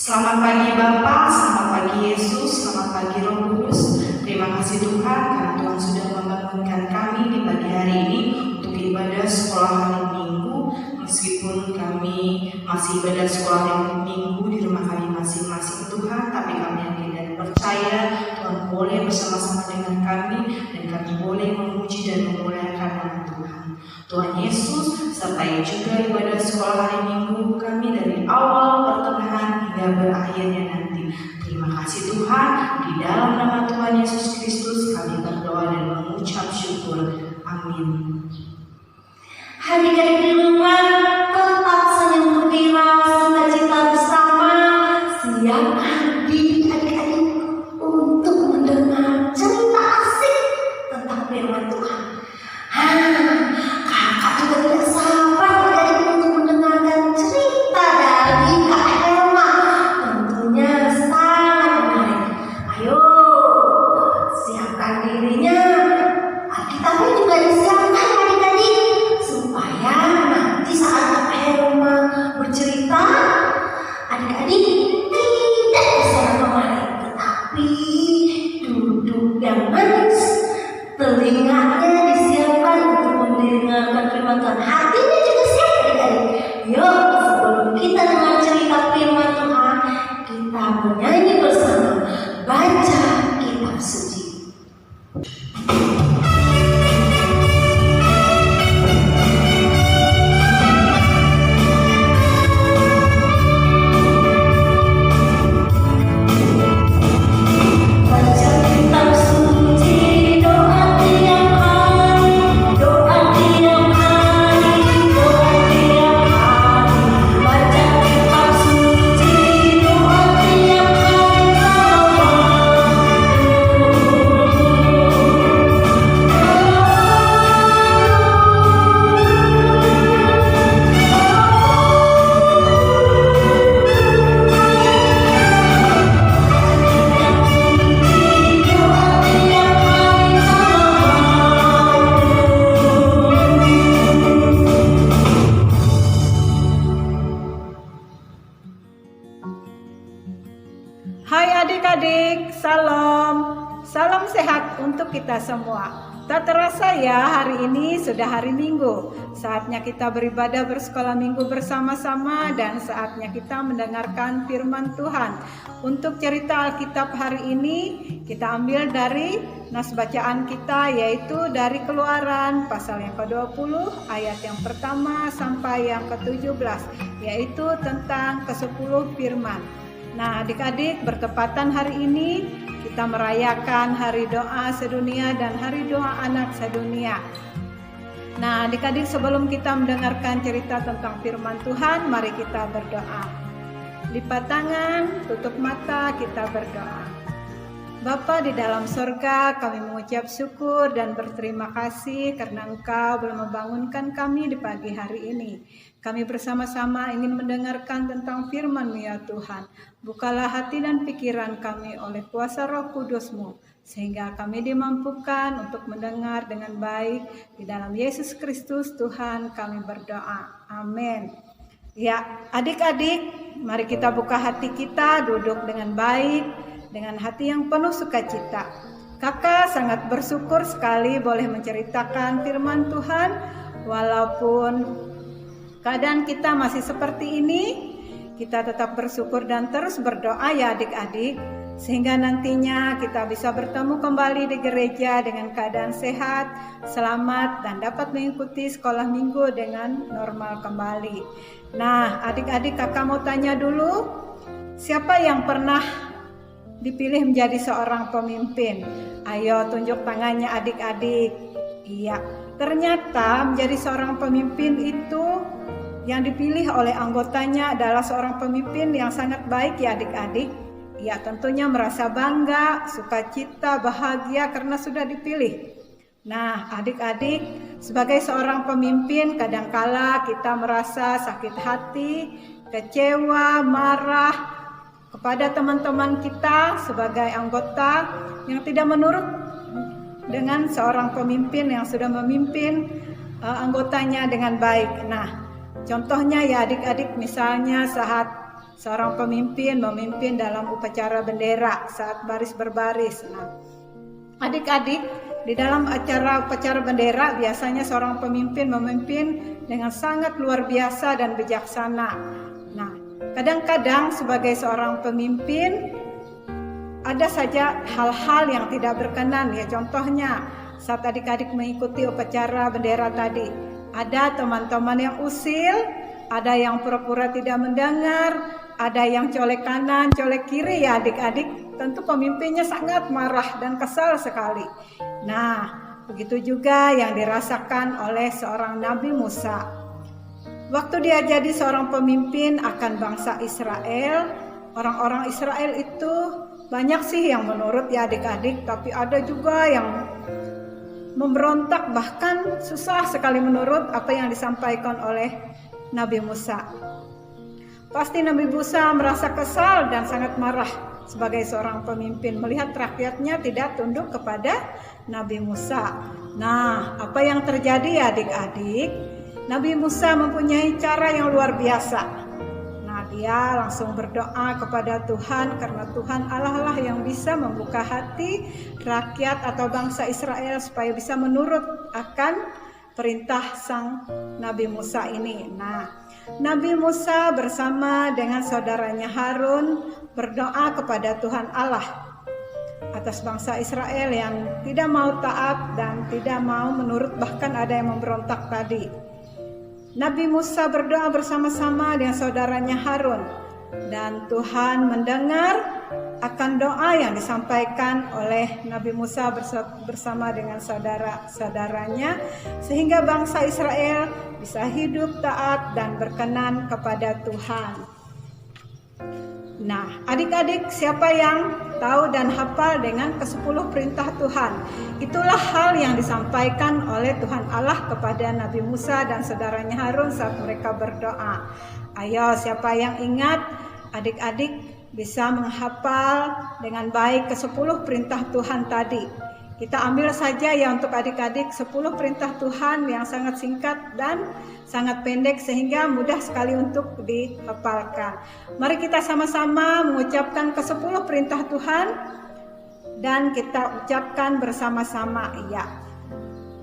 Selamat pagi Bapa, selamat pagi Yesus, selamat pagi Roh Kudus. Terima kasih Tuhan karena Tuhan sudah membangunkan kami di pagi hari ini untuk ibadah sekolah hari Minggu. Meskipun kami masih ibadah sekolah hari Minggu di rumah kami masing-masing Tuhan, tapi kami yakin dan percaya Tuhan boleh bersama-sama dengan kami dan kami boleh memuji dan memuliakan nama Tuhan. Tuhan Yesus, sertai juga ibadah sekolah hari Minggu kami dari awal pertengahan hingga berakhirnya nanti. Terima kasih Tuhan, di dalam nama Tuhan Yesus Kristus kami berdoa dan mengucap syukur. Amin. Hari-hari di rumah tetap senyum gembira, sukacita bersama, siap adik-adik untuk mendengar cerita asik tentang firman Tuhan. Kakak juga tidak sabar adik untuk mendengarkan cerita dari Kak Elma. Tentunya sangat menarik. Ayo, siapkan dirinya. Kita pun juga disiapkan adik-adik supaya nanti saat Kak Elma bercerita, adik-adik tidak bisa kemari, tetapi duduk yang manis, telinganya disiapkan untuk mendengarkan firman Tuhan, hatinya juga siap adik-adik. Yuk, sebelum kita dengar cerita firman Tuhan, kita bernyanyi bersama, baca kitab suci. Hai adik-adik, salam sehat untuk kita semua. Tak terasa ya, hari ini sudah hari Minggu. Saatnya kita beribadah bersekolah Minggu bersama-sama dan saatnya kita mendengarkan firman Tuhan. Untuk cerita Alkitab hari ini, kita ambil dari nas bacaan kita, yaitu dari Keluaran pasal yang ke-20 ayat yang pertama sampai yang ke-17, yaitu tentang ke-10 firman. Nah, adik-adik, bertepatan hari ini kita merayakan Hari Doa Sedunia dan Hari Doa Anak Sedunia. Nah, adik-adik, sebelum kita mendengarkan cerita tentang firman Tuhan, mari kita berdoa. Lipat tangan, tutup mata, kita berdoa. Bapa di dalam sorga, kami mengucap syukur dan berterima kasih karena Engkau belum membangunkan kami di pagi hari ini. Kami bersama-sama ingin mendengarkan tentang firman-Mu ya Tuhan. Bukalah hati dan pikiran kami oleh kuasa Roh Kudus-Mu, sehingga kami dimampukan untuk mendengar dengan baik. Di dalam Yesus Kristus Tuhan kami berdoa. Amin. Ya, adik-adik, mari kita buka hati kita, duduk dengan baik, dengan hati yang penuh sukacita. Kakak sangat bersyukur sekali boleh menceritakan firman Tuhan, walaupun keadaan kita masih seperti ini, kita tetap bersyukur dan terus berdoa ya adik-adik, sehingga nantinya kita bisa bertemu kembali di gereja dengan keadaan sehat, selamat, dan dapat mengikuti sekolah minggu dengan normal kembali. Nah, adik-adik, kakak mau tanya dulu, siapa yang pernah dipilih menjadi seorang pemimpin? Ayo tunjuk tangannya adik-adik. Iya, ternyata menjadi seorang pemimpin itu yang dipilih oleh anggotanya adalah seorang pemimpin yang sangat baik ya adik-adik. Ya, tentunya merasa bangga, sukacita, bahagia karena sudah dipilih. Nah, adik-adik, sebagai seorang pemimpin kadangkala kita merasa sakit hati, kecewa, marah kepada teman-teman kita sebagai anggota yang tidak menurut dengan seorang pemimpin yang sudah memimpin anggotanya dengan baik. Nah, contohnya ya adik-adik, misalnya saat seorang pemimpin memimpin dalam upacara bendera saat baris berbaris. Nah, adik-adik, di dalam acara upacara bendera biasanya seorang pemimpin memimpin dengan sangat luar biasa dan bijaksana. Nah, kadang-kadang sebagai seorang pemimpin ada saja hal-hal yang tidak berkenan ya. Contohnya saat adik-adik mengikuti upacara bendera tadi, ada teman-teman yang usil, ada yang pura-pura tidak mendengar, ada yang colek kanan, colek kiri ya adik-adik. Tentu pemimpinnya sangat marah dan kesal sekali. Nah, begitu juga yang dirasakan oleh seorang Nabi Musa. Waktu dia jadi seorang pemimpin akan bangsa Israel, orang-orang Israel itu banyak sih yang menurut ya adik-adik, tapi ada juga yang memberontak, bahkan susah sekali menurut apa yang disampaikan oleh Nabi Musa. Pasti Nabi Musa merasa kesal dan sangat marah sebagai seorang pemimpin melihat rakyatnya tidak tunduk kepada Nabi Musa. Nah, apa yang terjadi ya adik-adik? Nabi Musa mempunyai cara yang luar biasa. Dia langsung berdoa kepada Tuhan karena Tuhan Allah lah yang bisa membuka hati rakyat atau bangsa Israel supaya bisa menurut akan perintah sang Nabi Musa ini. Nah, Nabi Musa bersama dengan saudaranya Harun berdoa kepada Tuhan Allah atas bangsa Israel yang tidak mau taat dan tidak mau menurut, bahkan ada yang memberontak tadi. Nabi Musa berdoa bersama-sama dengan saudaranya Harun dan Tuhan mendengar akan doa yang disampaikan oleh Nabi Musa bersama dengan saudara-saudaranya sehingga bangsa Israel bisa hidup taat dan berkenan kepada Tuhan. Nah, adik-adik, siapa yang tahu dan hafal dengan ke-10 perintah Tuhan? Itulah hal yang disampaikan oleh Tuhan Allah kepada Nabi Musa dan saudaranya Harun saat mereka berdoa. Ayo, siapa yang ingat? Adik-adik bisa menghafal dengan baik ke-10 perintah Tuhan tadi. Kita ambil saja ya untuk adik-adik 10 perintah Tuhan yang sangat singkat dan sangat pendek sehingga mudah sekali untuk dihafalkan. Mari kita sama-sama mengucapkan ke-10 perintah Tuhan dan kita ucapkan bersama-sama ya.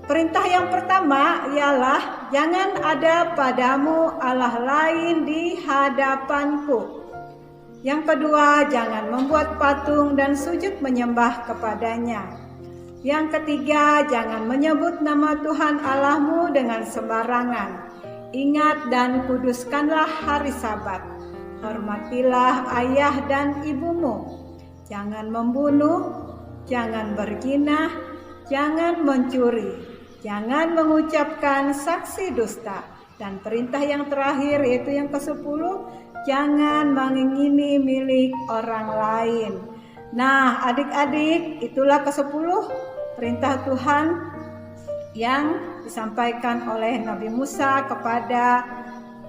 Perintah yang pertama ialah jangan ada padamu Allah lain di hadapanku. Yang kedua, jangan membuat patung dan sujud menyembah kepadanya. Yang ketiga, jangan menyebut nama Tuhan Allahmu dengan sembarangan. Ingat dan kuduskanlah hari Sabat. Hormatilah ayah dan ibumu. Jangan membunuh, jangan berzina, jangan mencuri, jangan mengucapkan saksi dusta. Dan perintah yang terakhir yaitu yang ke-10, jangan mengingini milik orang lain. Nah, adik-adik, itulah ke-10 perintah Tuhan yang disampaikan oleh Nabi Musa kepada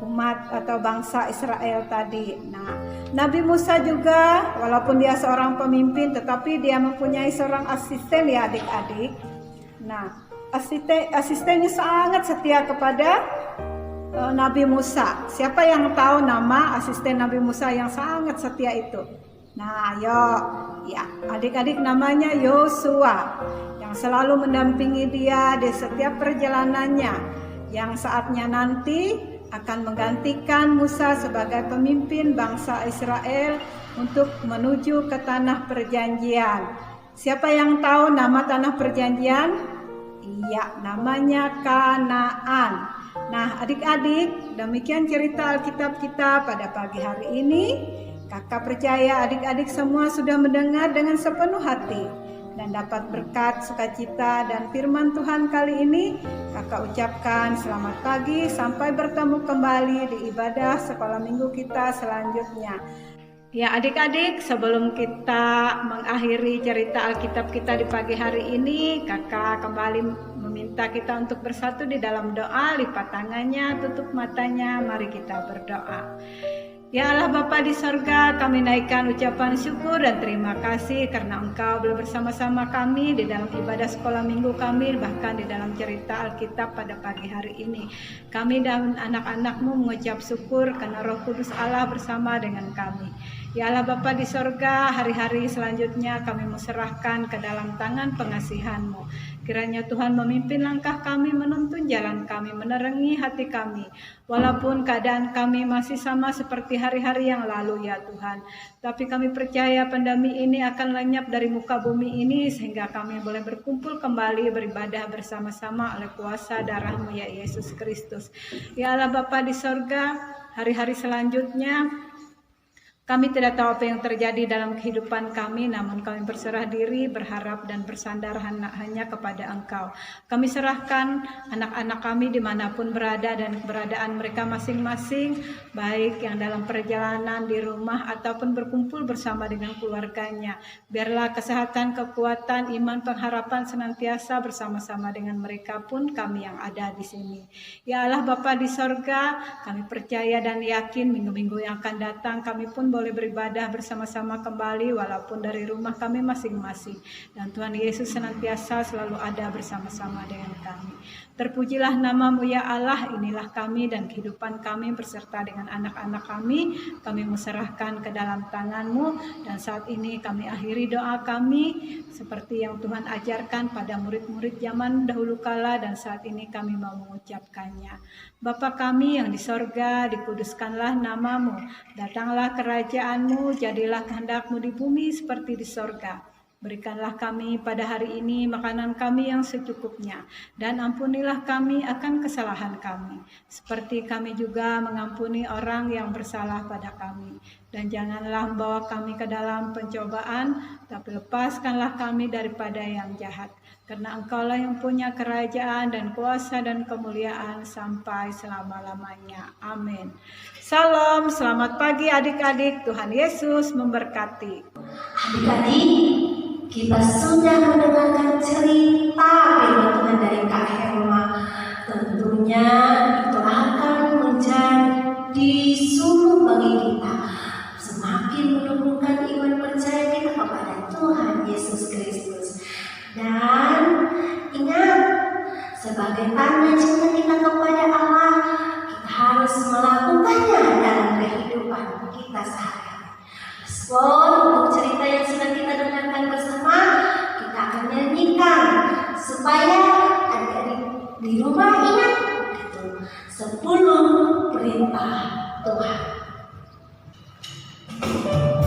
umat atau bangsa Israel tadi. Nah, Nabi Musa juga walaupun dia seorang pemimpin tetapi dia mempunyai seorang asisten ya adik-adik. Nah, asistennya sangat setia kepada Nabi Musa. Siapa yang tahu nama asisten Nabi Musa yang sangat setia itu? Nah, ayo ya, adik-adik, namanya Yosua, yang selalu mendampingi dia di setiap perjalanannya, yang saatnya nanti akan menggantikan Musa sebagai pemimpin bangsa Israel untuk menuju ke tanah perjanjian. Siapa yang tahu nama tanah perjanjian? Iya, namanya Kanaan. Nah, adik-adik, demikian cerita Alkitab kita pada pagi hari ini. Kakak percaya adik-adik semua sudah mendengar dengan sepenuh hati dan dapat berkat, sukacita, dan firman Tuhan kali ini. Kakak ucapkan selamat pagi, sampai bertemu kembali di ibadah sekolah minggu kita selanjutnya. Ya adik-adik, sebelum kita mengakhiri cerita Alkitab kita di pagi hari ini, kakak kembali meminta kita untuk bersatu di dalam doa. Lipat tangannya, tutup matanya, mari kita berdoa. Ya Allah Bapa di sorga, kami naikkan ucapan syukur dan terima kasih karena Engkau boleh bersama-sama kami di dalam ibadah sekolah minggu kami, bahkan di dalam cerita Alkitab pada pagi hari ini. Kami dan anak-anak-Mu mengucap syukur karena Roh Kudus Allah bersama dengan kami. Ya Allah Bapa di sorga, hari-hari selanjutnya kami serahkan ke dalam tangan pengasihan-Mu. Kiranya Tuhan memimpin langkah kami, menuntun jalan kami, menerangi hati kami. Walaupun keadaan kami masih sama seperti hari-hari yang lalu ya Tuhan. Tapi kami percaya pandemi ini akan lenyap dari muka bumi ini sehingga kami boleh berkumpul kembali beribadah bersama-sama oleh kuasa darah-Mu ya Yesus Kristus. Ya Allah Bapa di sorga, hari-hari selanjutnya kami tidak tahu apa yang terjadi dalam kehidupan kami, namun kami berserah diri, berharap dan bersandar hanya kepada Engkau. Kami serahkan anak-anak kami dimanapun berada dan keberadaan mereka masing-masing, baik yang dalam perjalanan di rumah ataupun berkumpul bersama dengan keluarganya. Biarlah kesehatan, kekuatan, iman, pengharapan senantiasa bersama-sama dengan mereka pun kami yang ada di sini. Ya Allah Bapa di sorga, kami percaya dan yakin minggu-minggu yang akan datang kami pun boleh beribadah bersama-sama kembali walaupun dari rumah kami masing-masing. Dan Tuhan Yesus senantiasa selalu ada bersama-sama dengan kami. Terpujilah nama-Mu ya Allah, inilah kami dan kehidupan kami beserta dengan anak-anak kami. Kami menserahkan ke dalam tangan-Mu dan saat ini kami akhiri doa kami seperti yang Tuhan ajarkan pada murid-murid zaman dahulu kala dan saat ini kami mau mengucapkannya. Bapa kami yang di sorga, dikuduskanlah nama-Mu, datanglah kerajaan-Mu, jadilah kehendak-Mu di bumi seperti di sorga. Berikanlah kami pada hari ini makanan kami yang secukupnya, dan ampunilah kami akan kesalahan kami, seperti kami juga mengampuni orang yang bersalah pada kami. Dan janganlah membawa kami ke dalam pencobaan, tapi lepaskanlah kami daripada yang jahat. Karena Engkaulah yang punya kerajaan dan kuasa dan kemuliaan sampai selama-lamanya. Amin. Salam, selamat pagi adik-adik, Tuhan Yesus memberkati. Adik-adik, kita sudah mendengarkan cerita firman Tuhan dari Kak Herma. Tentunya itu akan menjadi sumber bagi kita semakin menumbuhkan iman percaya kita kepada Tuhan Yesus Kristus. Dan ingat, sebagai tanda cinta kita kepada Allah, kita harus melakukannya dalam kehidupan kita sehari-hari. Respon untuk cerita yang sudah kita dengarkan bersama, kita akan nyanyikan supaya adik-adik di rumah ingat itu 10 perintah Tuhan. Untuk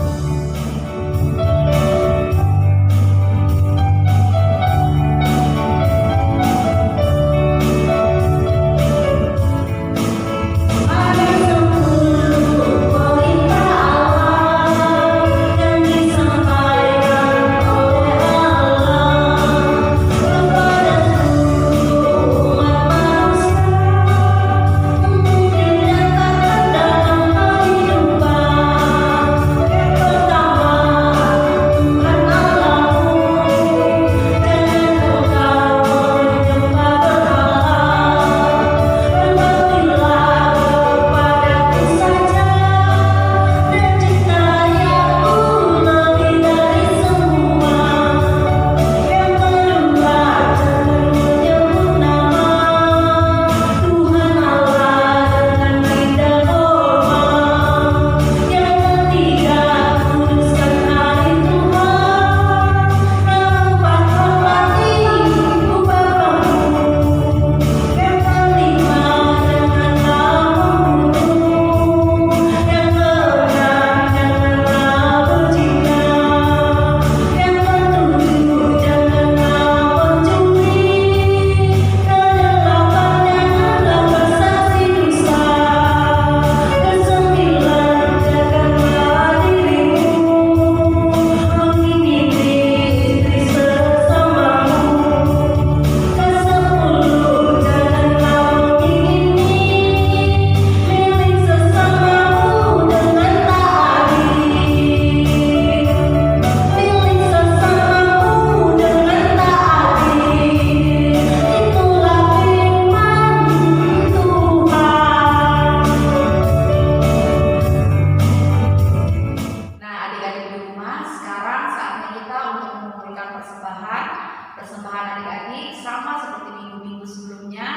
Persembahan adik-adik sama seperti minggu-minggu sebelumnya,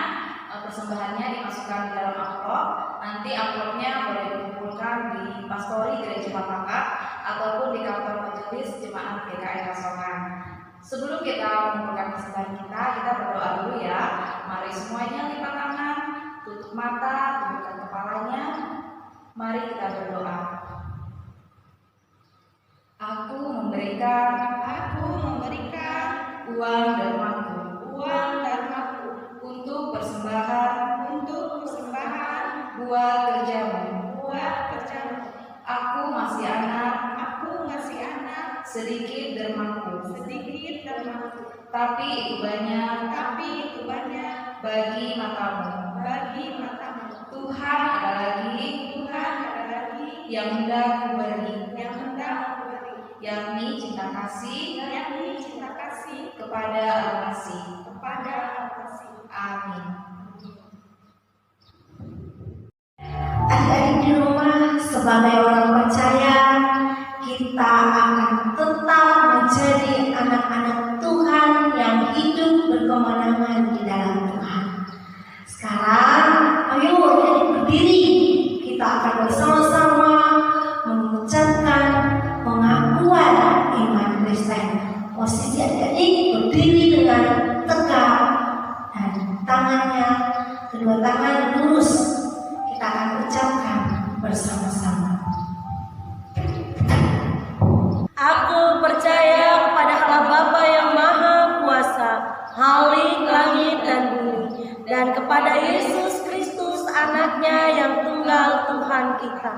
persembahannya dimasukkan di dalam amplop. Nanti amplopnya boleh dikumpulkan di pastori gereja Mapaka ataupun di kantor majelis jemaat GKI Kasongan. Sebelum kita mengumpulkan persembahan kita berdoa dulu ya. Mari semuanya lipat tangan, tutup mata, tundukkan kepalanya. Mari kita berdoa. Aku memberikan uang darmaku untuk persembahan buat kerjamu. Aku masih anak, sedikit dermaku, tapi itu banyak bagi matamu. Tuhan ada lagi yang hendak kuberi, yakni cinta kasih kepada al-Masih. Amin. Adik-adik di rumah, sebagai orang percaya, kita akan tetap menjadi anak-anak Tuhan yang hidup berkemenangan di dalam Tuhan. Sekarang, ayo jadi berdiri. Kita akan bersama-sama mengucapkan pengakuan iman Kristen. Posisi adik-adik berdiri dengan tegak dan tangannya, kedua tangan lurus. Kita akan ucapkan bersama-sama. Aku percaya kepada Allah Bapa yang Maha Kuasa, Khalik langit dan bumi, dan kepada Yesus Kristus anaknya yang tunggal Tuhan kita,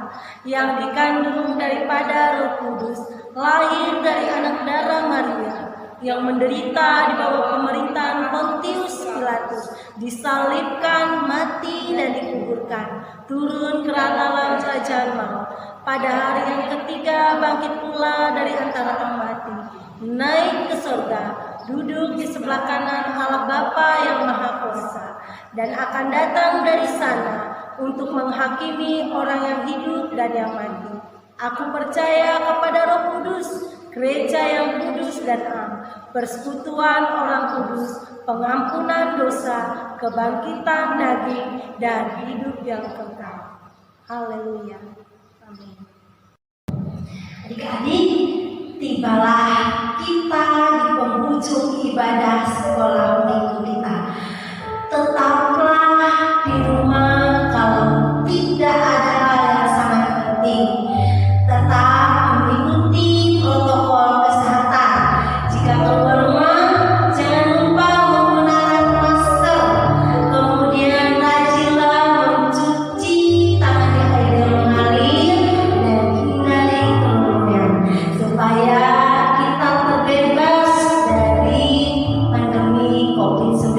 yang dikandung daripada Roh Kudus, lahir dari anak darah Maria, yang menderita di bawah pemerintahan Pontius Pilatus, disalibkan, mati dan dikuburkan, turun ke dalam kerajaan maut. Pada hari yang ketiga bangkit pula dari antara orang mati, naik ke surga, duduk di sebelah kanan Allah Bapa yang Maha Kuasa, dan akan datang dari sana untuk menghakimi orang yang hidup dan yang mati. Aku percaya kepada Roh Kudus, gereja yang kudus dan am, persekutuan orang kudus, pengampunan dosa, kebangkitan daging, dan hidup yang kekal. Haleluya. Amin. Adik-adik, tibalah kita di penghujung ibadah sekolah minggu kita. Tetaplah di rumah kalau tidak ada hal yang sangat penting. Tetap mengikuti protokol kesehatan. Jika keluar rumah, jangan lupa menggunakan masker. Kemudian rajinlah mencuci tangan di air yang mengalir dan hindari kerumunan supaya kita terbebas dari pandemi COVID-19.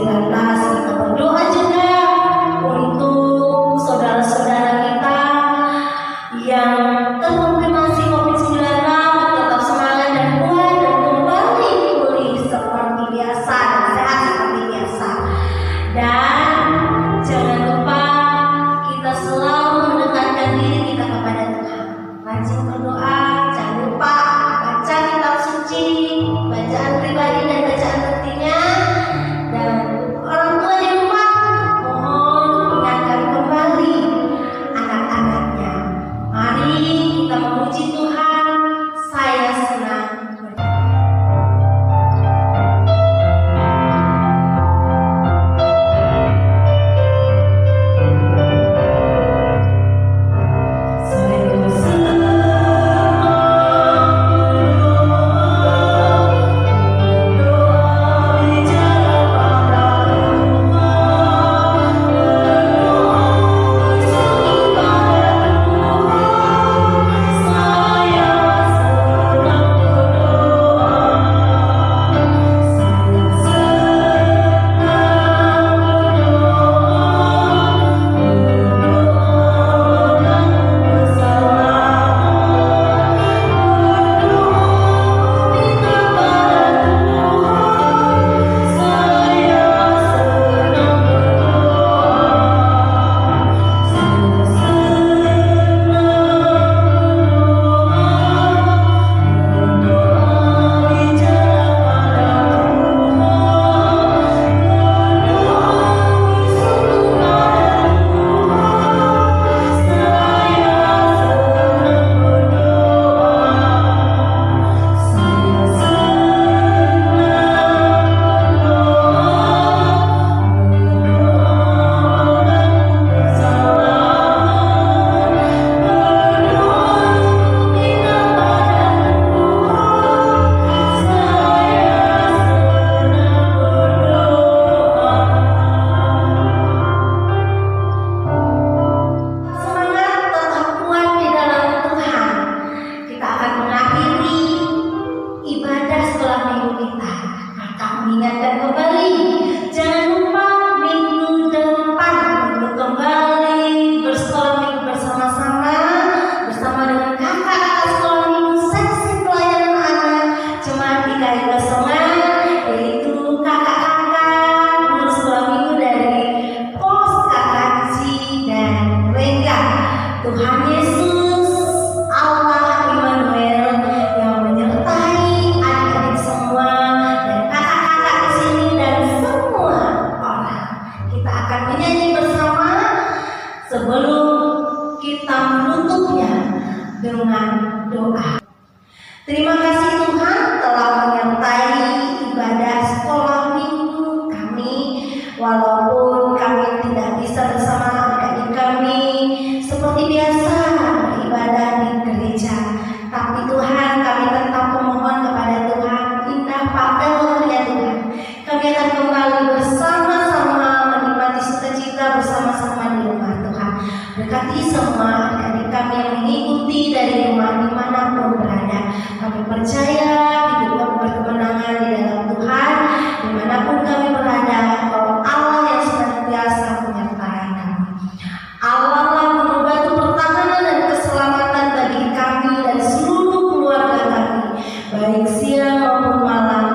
siang maupun malam,